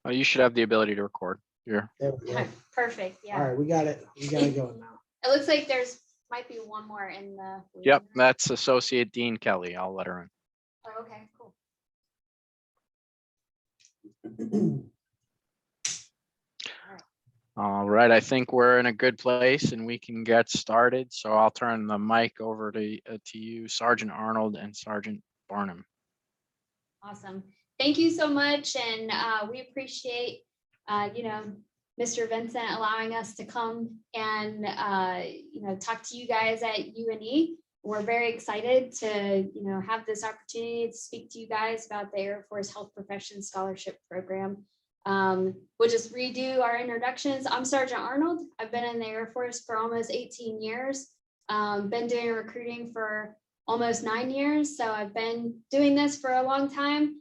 Oh, you should have the ability to record here. There we go. Perfect. Yeah. All right, we got it. We got it going now. It looks like there's might be one more in the. Yep, that's Associate Dean Kelly. I'll let her in. Oh, okay, cool. All right, I think we're in a good place and we can get started. So I'll turn the mic over to you, Sergeant Arnold and Sergeant Barnum. Awesome. Thank you so much. And we appreciate, Mr. Vincent allowing us to come and, talk to you guys at UNE. We're very excited to, have this opportunity to speak to you guys about the Air Force Health Professions Scholarship Program. We'll just redo our introductions. I'm Sergeant Arnold. I've been in the Air Force for almost 18 years. Been doing recruiting for almost 9 years. So I've been doing this for a long time.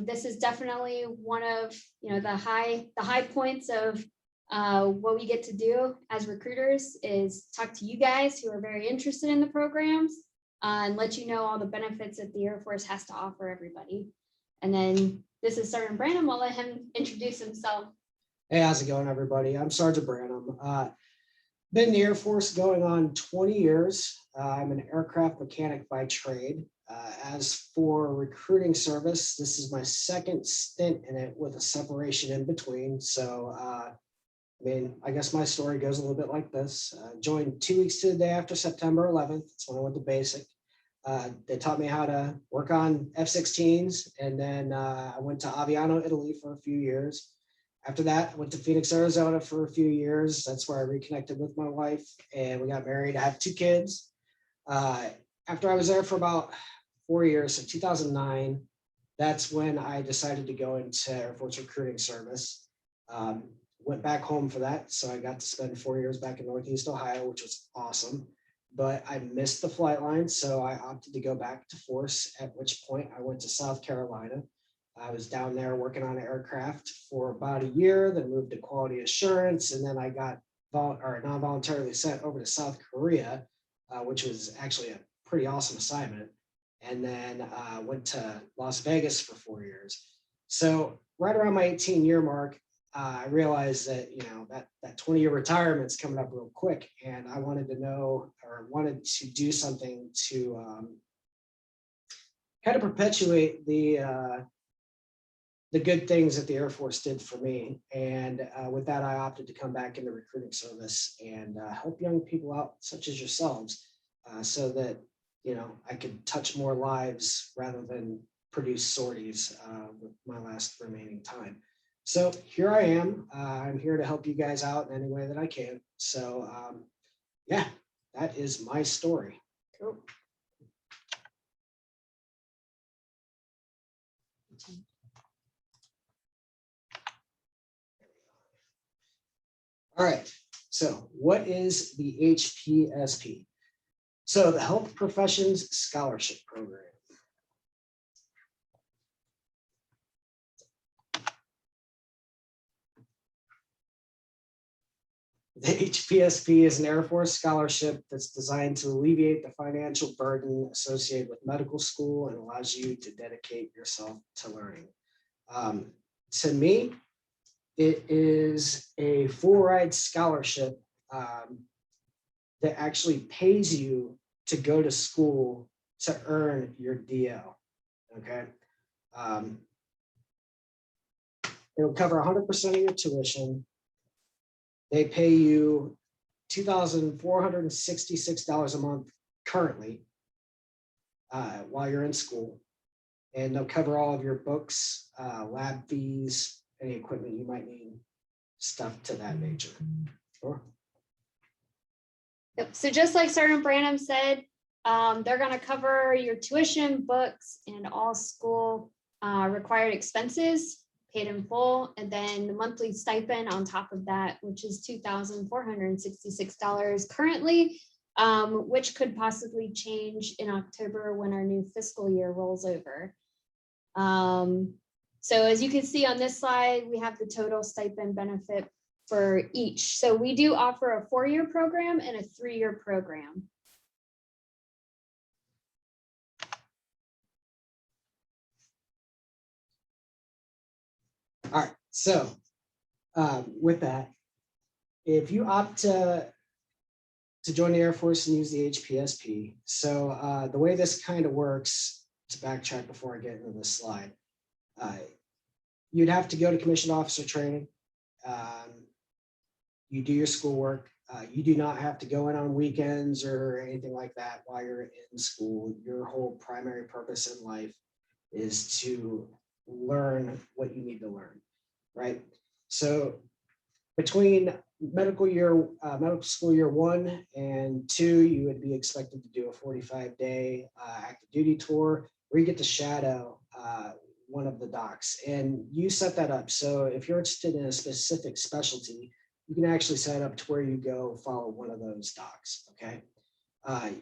This is definitely one of the high points of what we get to do as recruiters is talk to you guys who are very interested in the programs and let you know all the benefits that the Air Force has to offer everybody. And then this is Sergeant Branham. I'll let him introduce himself. Hey, how's it going, everybody? I'm Sergeant Branham. Been in the Air Force going on 20 years. I'm an aircraft mechanic by trade. As for recruiting service, this is my second stint in it with a separation in between. So, I guess my story goes a little bit like this. Joined 2 weeks to the day after September 11th. That's when I went to basic. They taught me how to work on F-16s, and then I went to Aviano, Italy for a few years. After that, I went to Phoenix, Arizona for a few years. That's where I reconnected with my wife, and we got married. I have 2 kids. After I was there for about 4 years, so 2009, that's when I decided to go into Air Force recruiting service. Went back home for that, so I got to spend 4 years back in Northeast Ohio, which was awesome. But I missed the flight line, so I opted to go back to force, at which point I went to South Carolina. I was down there working on aircraft for about a year, then moved to quality assurance, and then I got non-voluntarily sent over to South Korea, which was actually a pretty awesome assignment. And then went to Las Vegas for 4 years. So right around my 18-year mark, I realized that, that 20-year retirement's coming up real quick, and I wanted to know or wanted to do something to kind of perpetuate the good things that the Air Force did for me. And with that, I opted to come back into recruiting service and help young people out, such as yourselves, so that, I could touch more lives rather than produce sorties with my last remaining time. So here I am. I'm here to help you guys out in any way that I can. So yeah, that is my story. Cool. All right. So what is the HPSP? So the Health Professions Scholarship Program. The HPSP is an Air Force scholarship that's designed to alleviate the financial burden associated with medical school and allows you to dedicate yourself to learning. To me, it is a full ride scholarship that actually pays you to go to school to earn your DL. Okay. It will cover 100% of your tuition. They pay you $2,466 a month currently while you're in school, and they'll cover all of your books, lab fees, any equipment you might need, stuff to that nature. Sure. Yep. So just like Sergeant Branham said, they're going to cover your tuition, books, and all school required expenses paid in full, and then the monthly stipend on top of that, which is $2,466 currently, which could possibly change in October when our new fiscal year rolls over. So as you can see on this slide, we have the total stipend benefit for each. So we do offer a 4-year program and a 3-year program. All right, So with that, if you opt to join the Air Force and use the HPSP, so the way this kind of works, to backtrack before I get into this slide, you'd have to go to commissioned officer training. You do your schoolwork. You do not have to go in on weekends or anything like that while you're in school. Your whole primary purpose in life is to learn what you need to learn, right? So between medical school year 1 and 2, you would be expected to do a 45-day active duty tour where you get to shadow one of the docs, and you set that up. So if you're interested in a specific specialty, you can actually set up to where you go follow one of those docs, okay?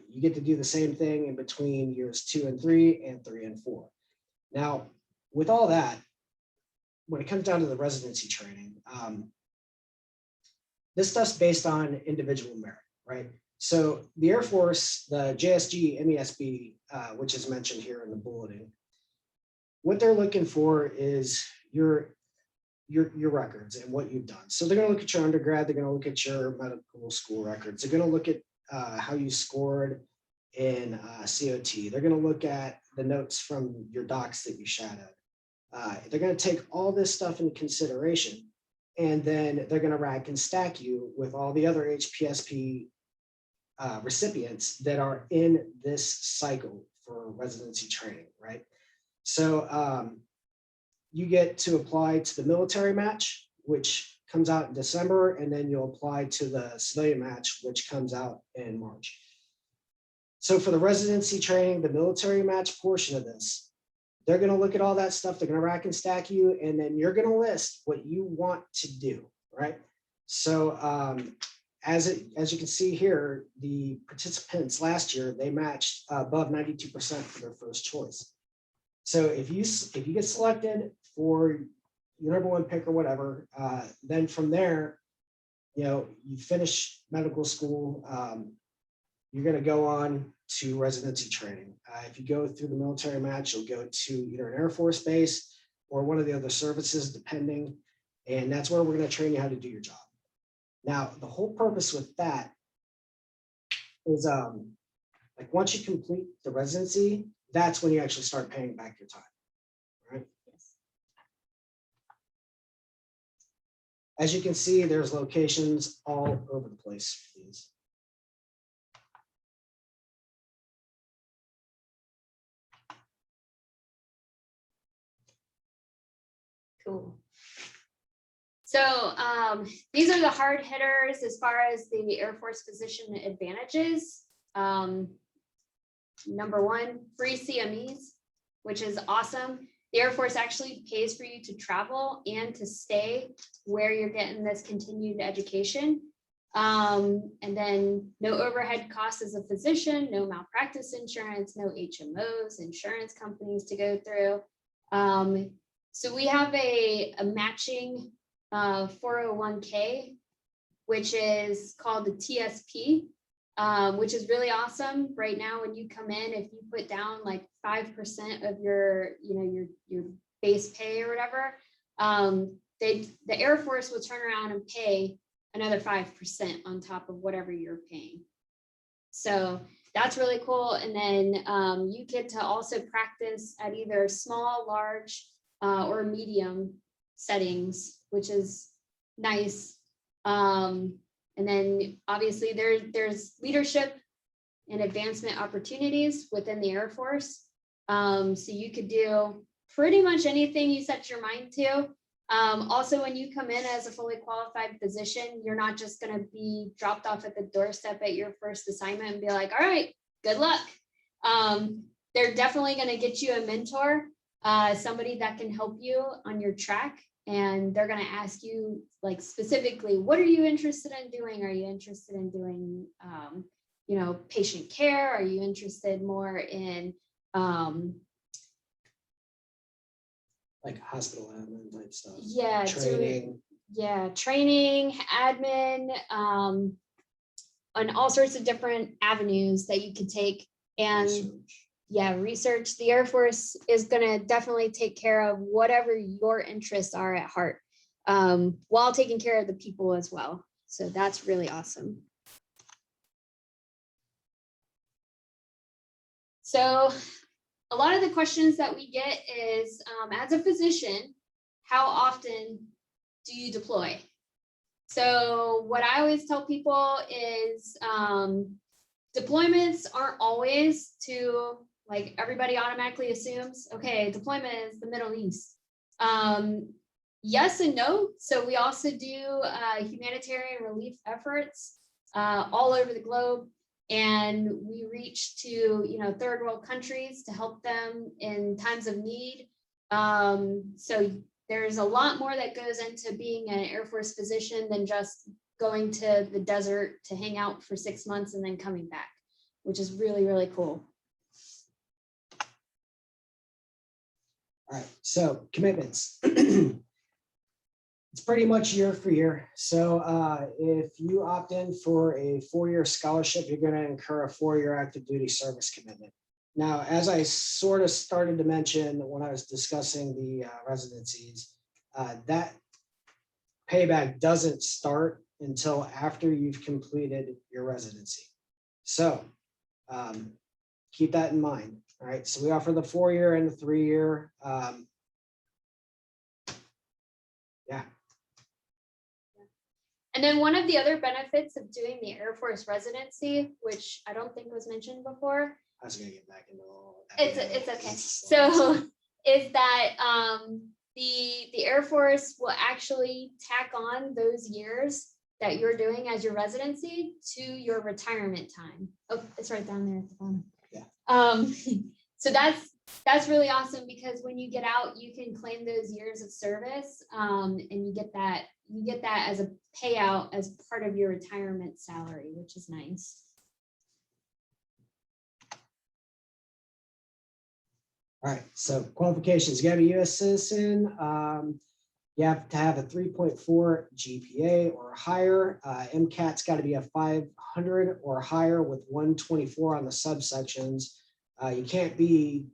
You get to do the same thing in between years 2 and 3 and 3 and 4. Now, with all that, when it comes down to the residency training, this stuff's based on individual merit, right? So the Air Force, the JSG MESB, which is mentioned here in the bulletin, what they're looking for is your records and what you've done. So they're going to look at your undergrad, they're going to look at your medical school records, they're going to look at how you scored in COT, they're going to look at the notes from your docs that you shadowed. They're going to take all this stuff into consideration, and then they're going to rack and stack you with all the other HPSP recipients that are in this cycle for residency training, right? So you get to apply to the military match, which comes out in December, and then you'll apply to the civilian match, which comes out in March. So for the residency training, the military match portion of this, they're going to look at all that stuff, they're going to rack and stack you, and then you're going to list what you want to do, right? So as you can see here, the participants last year, they matched above 92% for their first choice. So if you get selected for your number 1 pick or whatever, then from there, you finish medical school, you're going to go on to residency training. If you go through the military match, you'll go to either an Air Force base or one of the other services, depending, and that's where we're going to train you how to do your job. Now, the whole purpose with that is like once you complete the residency, that's when you actually start paying back your time, right? Yes. As you can see, there's locations all over the place for these. Cool. So these are the hard hitters as far as the Air Force position advantages. Number 1, free CMEs, which is awesome. The Air Force actually pays for you to travel and to stay where you're getting this continued education. And then no overhead costs as a physician, no malpractice insurance, no HMOs, insurance companies to go through. So we have a matching 401k, which is called the TSP, which is really awesome. Right now, when you come in, if you put down like 5% of your base pay or whatever, the Air Force will turn around and pay another 5% on top of whatever you're paying. So that's really cool. And then you get to also practice at either small, large, or medium settings, which is nice. And then obviously there's leadership and advancement opportunities within the Air Force. So you could do pretty much anything you set your mind to. Also, when you come in as a fully qualified physician, you're not just going to be dropped off at the doorstep at your first assignment and be like, all right, good luck. They're definitely going to get you a mentor, somebody that can help you on your track. And they're going to ask you like specifically, what are you interested in doing? Are you interested in doing, patient care? Are you interested more in like hospital admin type stuff? Yeah, training. Training, admin, on all sorts of different avenues that you could take. And research. The Air Force is going to definitely take care of whatever your interests are at heart. while taking care of the people as well. So that's really awesome. So a lot of the questions that we get is, as a physician, how often do you deploy? So what I always tell people is deployments aren't always to, like, everybody automatically assumes, okay, deployment is the Middle East. Yes and no. So we also do humanitarian relief efforts all over the globe. And we reach to, you know, third world countries to help them in times of need. So there's a lot more that goes into being an Air Force physician than just going to the desert to hang out for 6 months and then coming back, which is really, really cool. All right, so commitments. It's pretty much year for year. So if you opt in for a 4-year scholarship, you're going to incur a 4-year active duty service commitment. Now, as I sort of started to mention when I was discussing the residencies, that payback doesn't start until after you've completed your residency. So keep that in mind. All right, so we offer the 4-year and the 3-year. Yeah. And then one of the other benefits of doing the Air Force residency, which I don't think was mentioned before. I was gonna get back into all that. It's okay. So is that the Air Force will actually tack on those years that you're doing as your residency to your retirement time. Oh, it's right down there at the bottom. Yeah. So that's really awesome, because when you get out, you can claim those years of service, and you get that as a payout as part of your retirement salary, which is nice. All right, so qualifications, you gotta be a US citizen. You have to have a 3.4 GPA or higher. MCAT's got to be a 500 or higher with 124 on the subsections. You can't be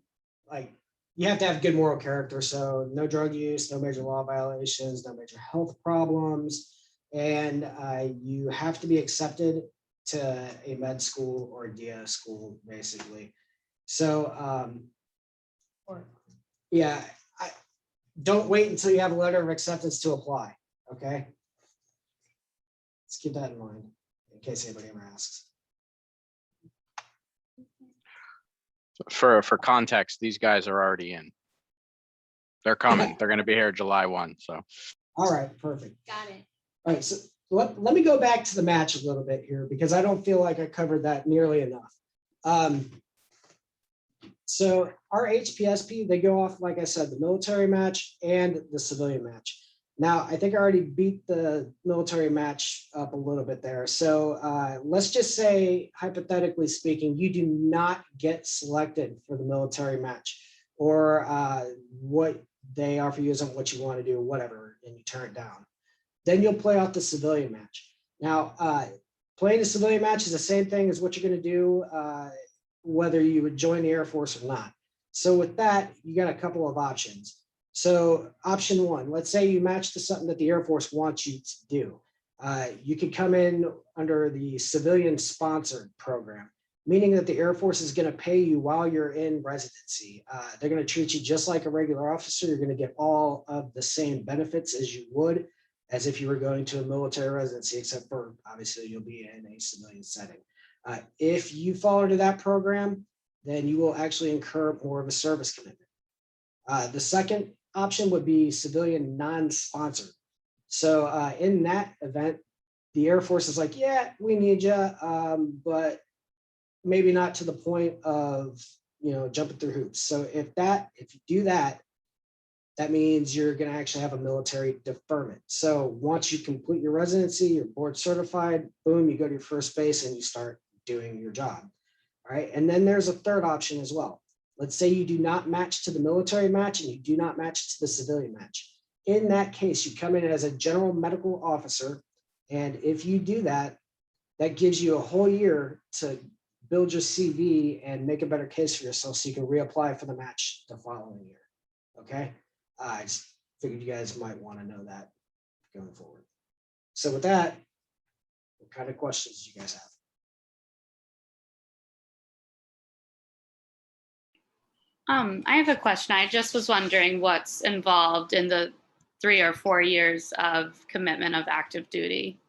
like, you have to have good moral character. So no drug use, no major law violations, no major health problems. And you have to be accepted to a med school or a DO school, basically. So yeah, don't wait until you have a letter of acceptance to apply, okay? Let's keep that in mind in case anybody ever asks. For context, these guys are already in. They're coming. They're going to be here July 1. So. All right, perfect. Got it. All right, so let me go back to the match a little bit here, because I don't feel like I covered that nearly enough. So our HPSP, they go off, like I said, the military match and the civilian match. Now, I think I already beat the military match up a little bit there. So let's just say, hypothetically speaking, you do not get selected for the military match, or what they offer you isn't what you want to do, whatever, and you turn it down. Then you'll play off the civilian match. Now, playing the civilian match is the same thing as what you're going to do whether you would join the Air Force or not. So with that, you got a couple of options. So option one, let's say you match to something that the Air Force wants you to do. You could come in under the civilian sponsored program, meaning that the Air Force is going to pay you while you're in residency. They're going to treat you just like a regular officer. You're going to get all of the same benefits as you would as if you were going to a military residency, except for obviously you'll be in a civilian setting. If you fall into that program, then you will actually incur more of a service commitment. The second option would be civilian non-sponsored. So in that event, the Air Force is like, yeah, we need you, but maybe not to the point of, you know, jumping through hoops. So if you do that, that means you're going to actually have a military deferment. So once you complete your residency, you're board certified, boom, you go to your first base and you start doing your job. All right. And then there's a third option as well. Let's say you do not match to the military match and you do not match to the civilian match. In that case, you come in as a general medical officer. And if you do that, that gives you a whole year to build your CV and make a better case for yourself so you can reapply for the match the following year. Okay. I just figured you guys might want to know that. going forward. So with that, what kind of questions do you guys have? I have a question. I just was wondering what's involved in the 3 or 4 years of commitment of active duty.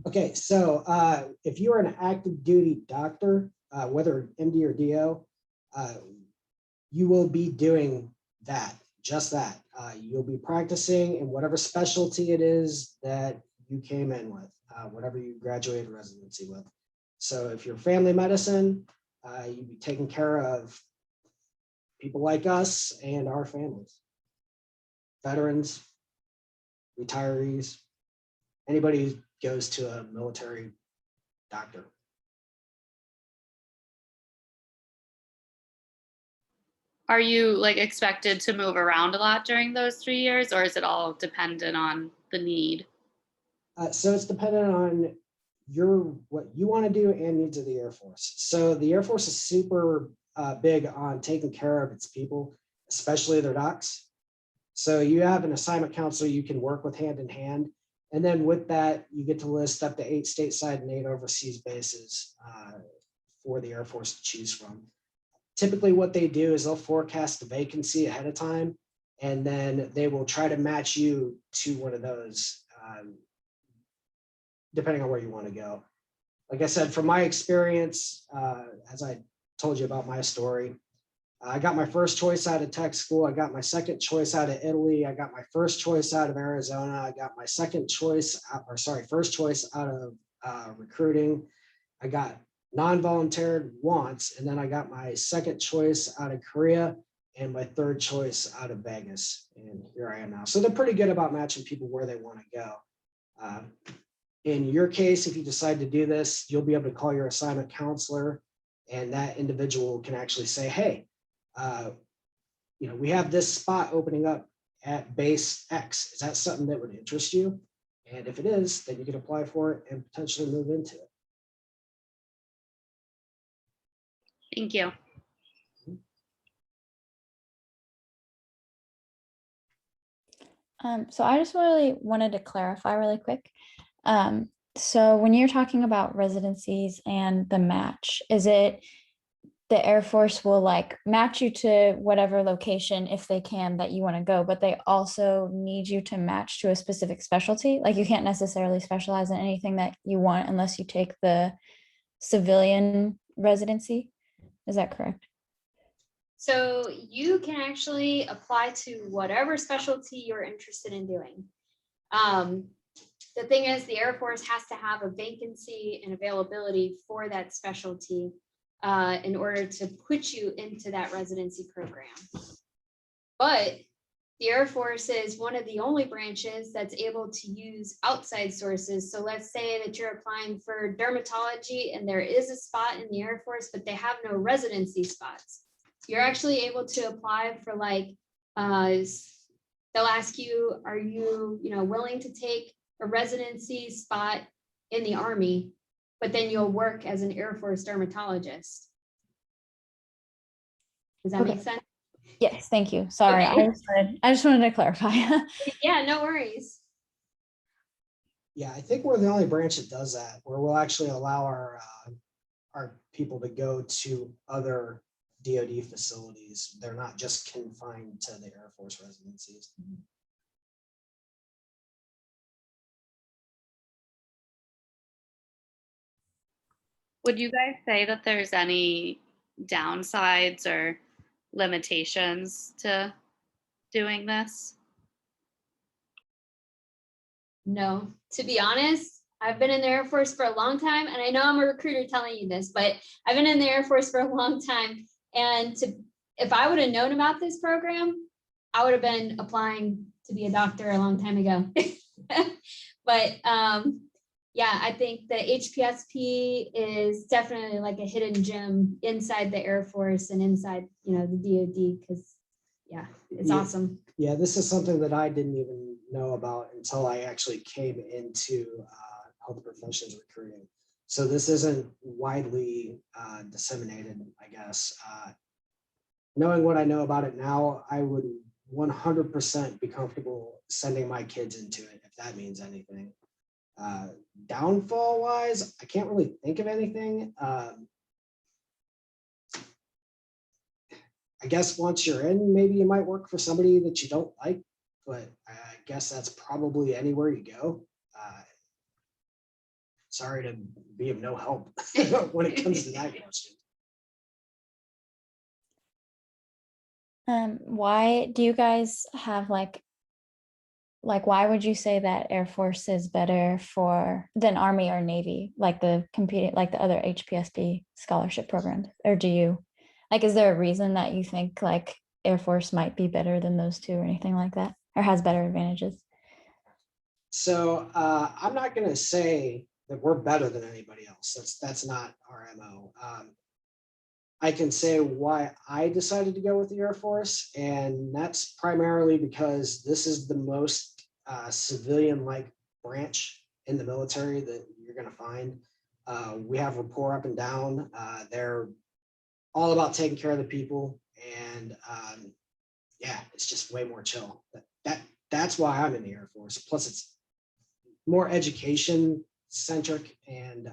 Okay, so if you are an active duty doctor, whether MD or DO, you will be doing that, just that. You'll be practicing in whatever specialty it is that you came in with, whatever you graduated residency with. So if you're family medicine, you'd be taking care of people like us and our families, veterans, retirees, anybody who goes to a military doctor. Are you like expected to move around a lot during those 3 years, or is it all dependent on the need? So it's dependent on what you want to do and needs of the Air Force. So the Air Force is super big on taking care of its people, especially their docs. So you have an assignment counselor you can work with hand in hand. And then with that, you get to list up to 8 stateside and 8 overseas bases for the Air Force to choose from. Typically what they do is they'll forecast the vacancy ahead of time, and then they will try to match you to one of those, depending on where you want to go. Like I said, from my experience, as I told you about my story, I got my first choice out of tech school. I got my second choice out of Italy. I got my first choice out of Arizona. I got my first choice out of recruiting. I got non-volunteered once, and then I got my second choice out of Korea and my third choice out of Vegas. And here I am now. So they're pretty good about matching people where they want to go. In your case, if you decide to do this, you'll be able to call your assignment counselor, and that individual can actually say, hey, we have this spot opening up at base X. Is that something that would interest you? And if it is, then you can apply for it and potentially move into it. Thank you. So I just really wanted to clarify really quick. So when you're talking about residencies and the match, is it the Air Force will like match you to whatever location if they can that you want to go, but they also need you to match to a specific specialty? Like you can't necessarily specialize in anything that you want unless you take the civilian residency. Is that correct? So you can actually apply to whatever specialty you're interested in doing. The thing is, the Air Force has to have a vacancy and availability for that specialty in order to put you into that residency program. But the Air Force is one of the only branches that's able to use outside sources. So let's say that you're applying for dermatology and there is a spot in the Air Force, but they have no residency spots. You're actually able to apply for like, they'll ask you, are you willing to take a residency spot in the Army, but then you'll work as an Air Force dermatologist. Does that make sense? Yes, thank you. Sorry, Okay. I just wanted to clarify. Yeah, no worries. Yeah, I think we're the only branch that does that, where we'll actually allow our people to go to other DoD facilities. They're not just confined to the Air Force residencies. Would you guys say that there's any downsides or limitations to doing this? No, to be honest, I've been in the Air Force for a long time, and I know I'm a recruiter telling you this, but I've been in the Air Force for a long time. And if I would have known about this program, I would have been applying to be a doctor a long time ago. But yeah, I think the HPSP is definitely like a hidden gem inside the Air Force and inside, the DoD, because yeah, it's awesome. Yeah, this is something that I didn't even know about until I actually came into health professions recruiting. So this isn't widely disseminated, I guess. Knowing what I know about it now, I would 100% be comfortable sending my kids into it, if that means anything. Downfall wise, I can't really think of anything. I guess once you're in, maybe you might work for somebody that you don't like, but I guess that's probably anywhere you go. Sorry to be of no help when it comes to that question. Why do you guys have like why would you say that Air Force is better than Army or Navy, like the other HPSP scholarship programs? Or do you is there a reason that you think like Air Force might be better than those two or anything like that, or has better advantages? So I'm not going to say that we're better than anybody else. That's not our MO. I can say why I decided to go with the Air Force, and that's primarily because this is the most civilian-like branch in the military that you're going to find. We have rapport up and down. They're all about taking care of the people, and yeah, it's just way more chill. That's why I'm in the Air Force. Plus, it's more education centric, and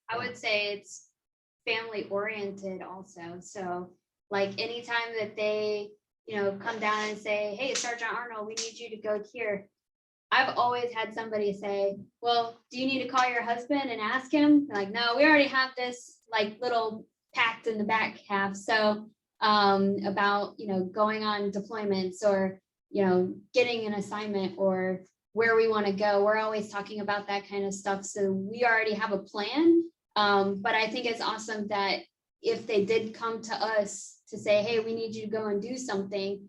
I would say it's family oriented also. So like anytime that they, come down and say, hey, Sergeant Arnold, we need you to go here. I've always had somebody say, well, do you need to call your husband and ask him? Like, no, we already have this like little pact in the back half. So about, going on deployments or, getting an assignment or where we want to go. We're always talking about that kind of stuff. So we already have a plan. But I think it's awesome that if they did come to us to say, hey, we need you to go and do something,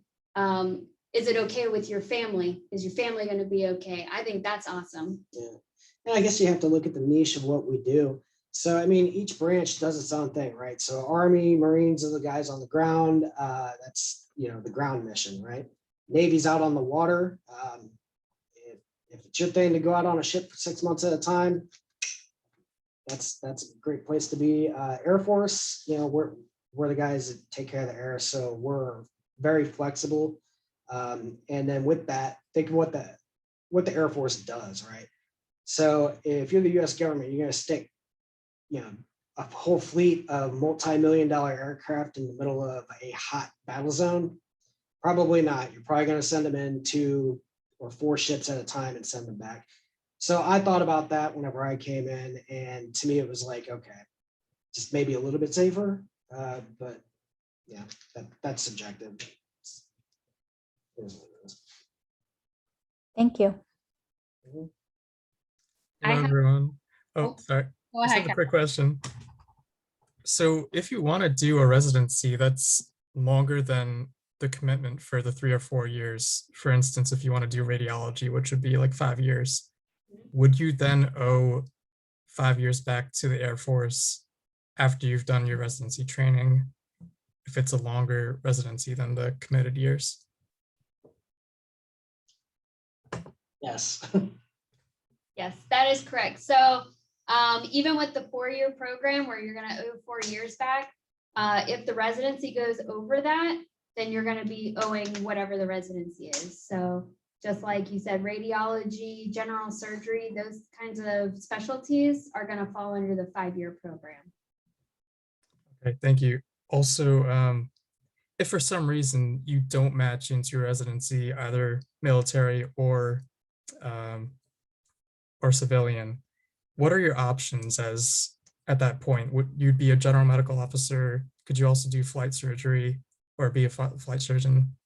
is it okay with your family? Is your family going to be okay? I think that's awesome. Yeah. And I guess you have to look at the niche of what we do. So, I mean, each branch does its own thing, right? So Army, Marines are the guys on the ground. That's, the ground mission, right? Navy's out on the water. If it's your thing to go out on a ship for 6 months at a time, that's a great place to be. Air Force, we're the guys that take care of the air. So we're very flexible. And then with that, think of what the Air Force does, right? So if you're the U.S. government, you're going to stick, a whole fleet of multi-million-dollar aircraft in the middle of a hot battle zone. Probably not. You're probably going to send them in 2 or 4 ships at a time and send them back. So I thought about that whenever I came in, and to me it was like, okay, just maybe a little bit safer, but yeah, that's subjective. Thank you. Mhm. I Hello, have- everyone. Oh, Sorry. Go Just ahead. have a quick question. So if you want to do a residency that's longer than the commitment for the 3 or 4 years, for instance, if you want to do radiology, which would be like 5 years, would you then owe 5 years back to the Air Force after you've done your residency training, if it's a longer residency than the committed years? Yes. Yes, that is correct. So even with the 4-year program where you're going to owe 4 years back, if the residency goes over that, then you're going to be owing whatever the residency is. So just like you said, radiology, general surgery, those kinds of specialties are going to fall under the 5-year program. Okay, thank you. Also, if for some reason you don't match into your residency, either military or civilian, what are your options at that point? Would you be a general medical officer? Could you also do flight surgery or be a flight surgeon?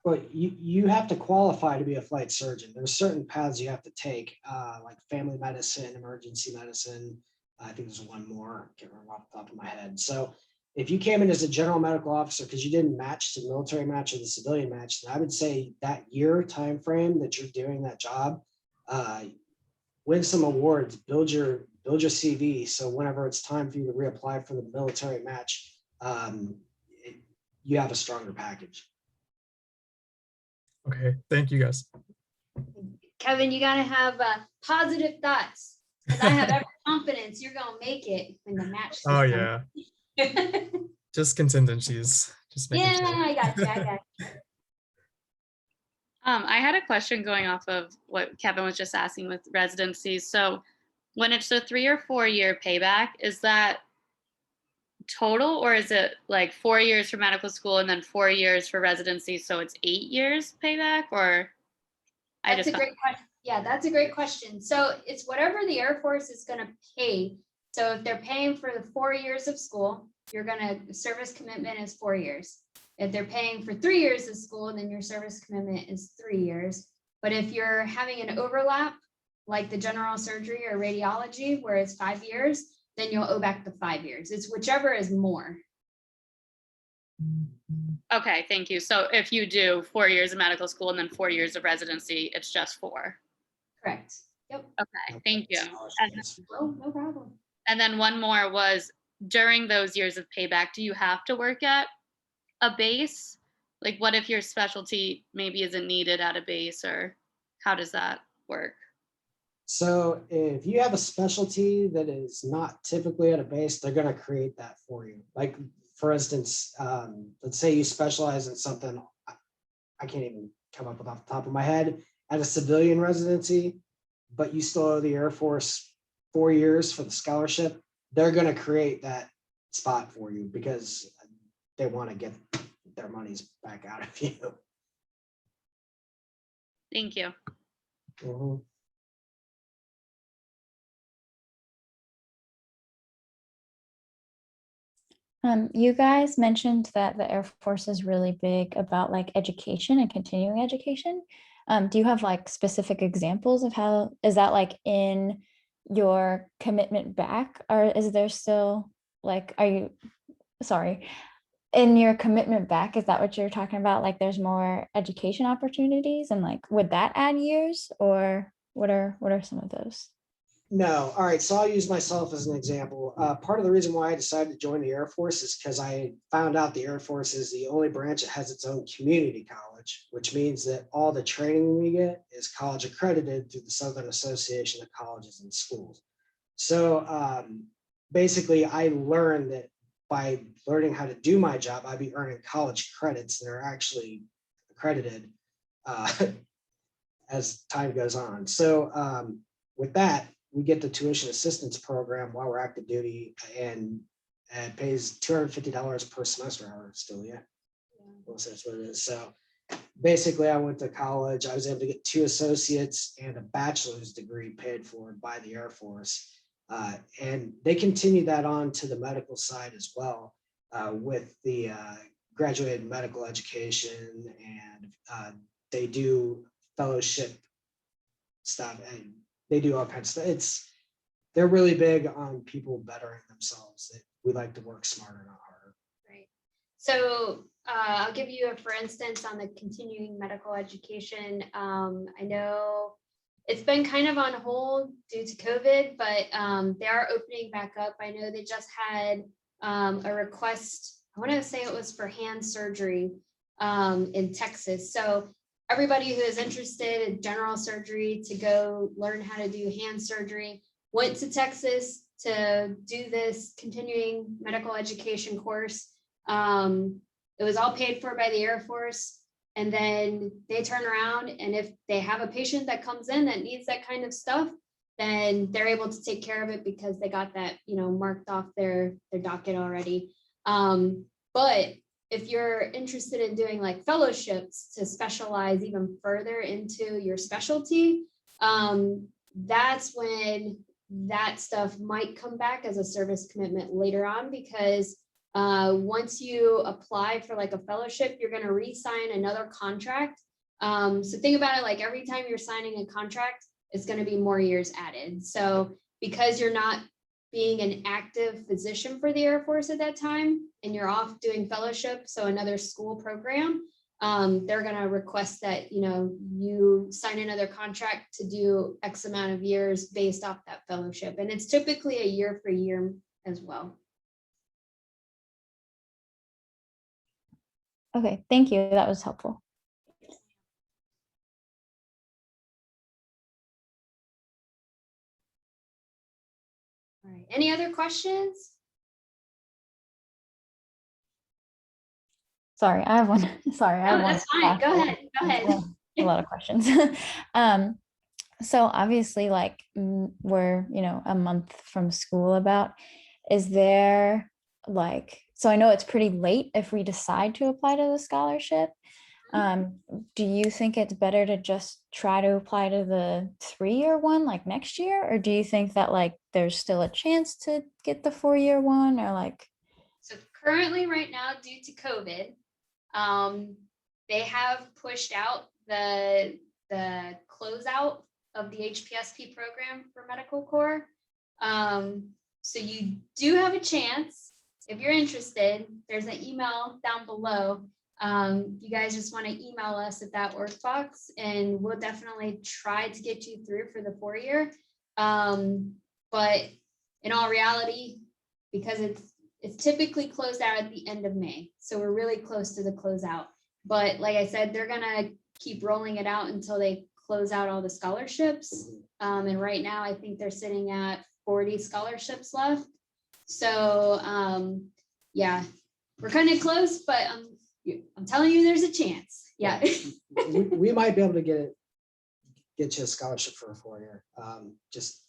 Well, you have to qualify to be a flight surgeon. There's certain paths you have to take, like family medicine, emergency medicine. I think there's one more, I can't remember off the top of my head. So if you came in as a general medical officer because you didn't match the military match or the civilian match, then I would say that year time frame that you're doing that job, win some awards, build your CV. So whenever it's time for you to reapply for the military match, you have a stronger package. Okay, thank you guys. Kevin, you got to have positive thoughts. Because I have every confidence you're going to make it in the match. Oh system. yeah. Just contingencies. Just making Yeah, sure. I got you. I got you. I had a question going off of what Kevin was just asking with residencies. So when it's a 3 or 4 year payback, is that total, or is it like 4 years for medical school and then 4 years for residency? So it's 8 years payback, or I That's just a great question. Yeah, that's a great question. So it's whatever the Air Force is going to pay. So if they're paying for the 4 years of school, you're going to, service commitment is 4 years. If they're paying for 3 years of school, then your service commitment is 3 years. But if you're having an overlap, like the general surgery or radiology, where it's 5 years, then you'll owe back the 5 years. It's whichever is more. Okay, thank you. So if you do 4 years of medical school and then 4 years of residency, it's just 4. Correct. Yep. Okay, thank you. Oh, no problem. And then one more was, during those years of payback, do you have to work at a base? Like, what if your specialty maybe isn't needed at a base, or how does that work? So if you have a specialty that is not typically at a base, they're going to create that for you. Like, for instance, let's say you specialize in something, I can't even come up with off the top of my head, at a civilian residency, but you still owe the Air Force 4 years for the scholarship. They're going to create that spot for you because they want to get their monies back out of you. Thank you. Mhm. You guys mentioned that the Air Force is really big about like education and continuing education. Do you have like specific examples of how is that like in your commitment back, or is there still like, are you, sorry, in your commitment back, is that what you're talking about? Like there's more education opportunities and like, would that add years, or what are some of those? No. All right. So I'll use myself as an example. Part of the reason why I decided to join the Air Force is because I found out the Air Force is the only branch that has its own community college, which means that all the training we get is college accredited through the Southern Association of Colleges and Schools. So basically, I learned that by learning how to do my job, I'd be earning college credits that are actually accredited as time goes on. So with that, we get the tuition assistance program while we're active duty, and it pays $250 per semester hour still. Yeah. Well, so that's what it is. So basically, I went to college. I was able to get 2 associates and a bachelor's degree paid for by the Air Force. And they continue that on to the medical side as well, with the graduated medical education, and they do fellowship stuff, and they do all kinds of stuff. They're really big on people bettering themselves. We like to work smarter, not harder. Right. So I'll give you a for instance on the continuing medical education. I know it's been kind of on hold due to COVID, but they are opening back up. I know they just had a request, I want to say it was for hand surgery in Texas. So everybody who is interested in general surgery to go learn how to do hand surgery went to Texas to do this continuing medical education course. It was all paid for by the Air Force. And then they turn around, and if they have a patient that comes in that needs that kind of stuff, then they're able to take care of it because they got that, marked off their docket already. But if you're interested in doing like fellowships to specialize even further into your specialty, that's when that stuff might come back as a service commitment later on, because once you apply for like a fellowship, you're going to re-sign another contract. So think about it like every time you're signing a contract, it's going to be more years added. So because you're not being an active physician for the Air Force at that time, and you're off doing fellowship, so another school program, they're going to request that, you sign another contract to do X amount of years based off that fellowship. And it's typically a year for year as well. Okay, thank you. That was helpful. All right. Any other questions? Sorry, I have one. Sorry, I have No, one. that's fine. Go ahead. Go ahead. A lot of questions. So obviously, like we're, a month from school about, is there like, so I know it's pretty late if we decide to apply to the scholarship. Do you think it's better to just try to apply to the 3-year one like next year? Or do you think that like there's still a chance to get the 4-year one, or like? So currently, right now, due to COVID, they have pushed out the closeout of the HPSP program for medical corps. So you do have a chance if you're interested. There's an email down below. You guys just want to email us at that work box, and we'll definitely try to get you through for the 4-year. But in all reality, because it's typically closed out at the end of May, so we're really close to the closeout. But like I said, they're gonna keep rolling it out until they close out all the scholarships. And right now, I think they're sitting at 40 scholarships left. So yeah, we're kind of close, but I'm telling you, there's a chance. Yeah. We might be able to get you a scholarship for a 4-year. Just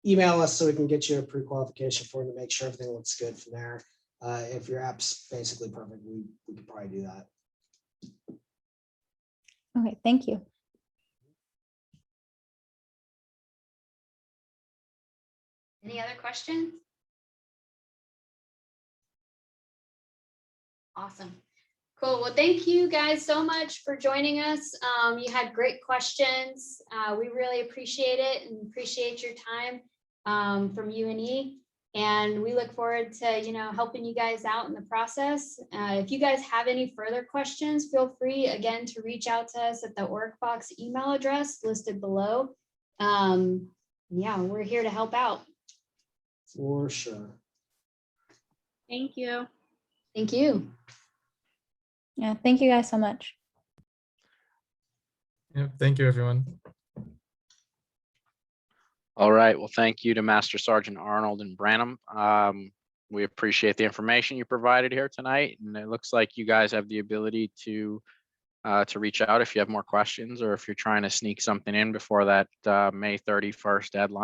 email us so we can get you a pre-qualification form to make sure everything looks good from there. If your app's basically perfect, we could probably do that. Okay, thank you. Any other questions? Awesome. Cool. Well, thank you guys so much for joining us. You had great questions. We really appreciate it and appreciate your time from UNE. And we look forward to, helping you guys out in the process. If you guys have any further questions, feel free again to reach out to us at the Workbox email address listed below. Yeah, we're here to help out. For sure. Thank you. Thank you. Yeah, thank you guys so much. Yeah, thank you, everyone. All right. Well, thank you to Master Sergeant Arnold and Branham. We appreciate the information you provided here tonight, and it looks like you guys have the ability to reach out if you have more questions, or if you're trying to sneak something in before that May 31st deadline.